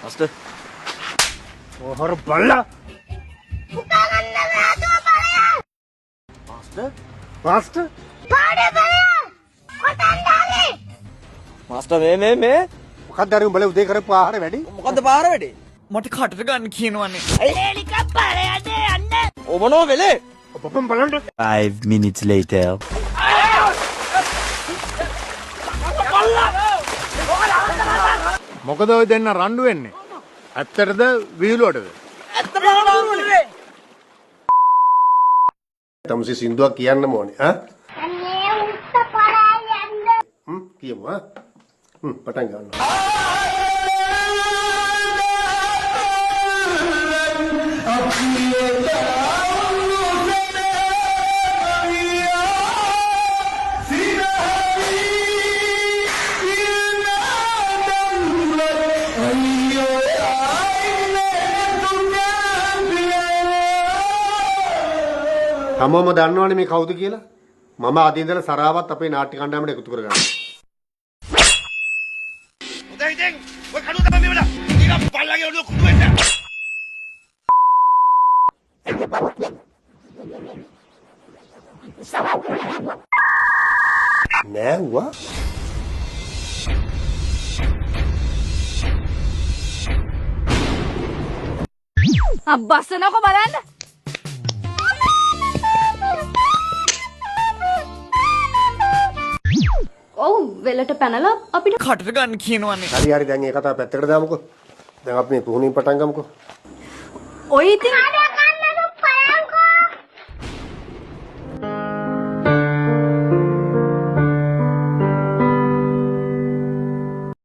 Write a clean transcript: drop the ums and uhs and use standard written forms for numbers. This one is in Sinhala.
Master. ඔහොර බල්ලා. පුතා ගන්න මෙයාට බලය. Master. මාස්ටර් පාඩේ බලය. කොතන්දානේ? Master මේ. මොකක්ද අර උඹලා උදේ කරපු ආහාර වැඩි? මොකද්ද පාර වැඩේ? මට කටට ගන්න කියනවනේ. එලිකක් බලයද යන්න. ඔබ මොනව වෙලේ? ඔබම බලන්න. 5 minutes later. මොකද ඔය දෙන්න රණ්ඩු වෙන්නේ? ඇත්තටද විහිළුවටද? තමසි සින්දුවක් කියන්න ඕනේ ඈ අනේ උත්ත පරාය යන්න. කියමු ඈ පටන් ගන්න. තමම දන්නවනේ මේ කවුද කියලා? මම අද ඉඳලා සරාවත් අපේ නාට්‍ය කණ්ඩායමට එකතු කරගන්නවා. උදේ ඉතින් ඔය කඩුව තමයි මෙවලා. ඊගා පල්ලගේ ඔළුව කුඩු වෙන්න. නෑවා. අබ්බස්සනකො බලන්න. ඔව් වෙලට පැනලා අපිට කටට ගන්න කියනවනේ. හරි දැන් ඒ කතාව පැත්තකට දාමුකෝ. දැන් අපි මේ පුහුණුවෙන් පටන් ගමුකෝ. ඔය ඉතින්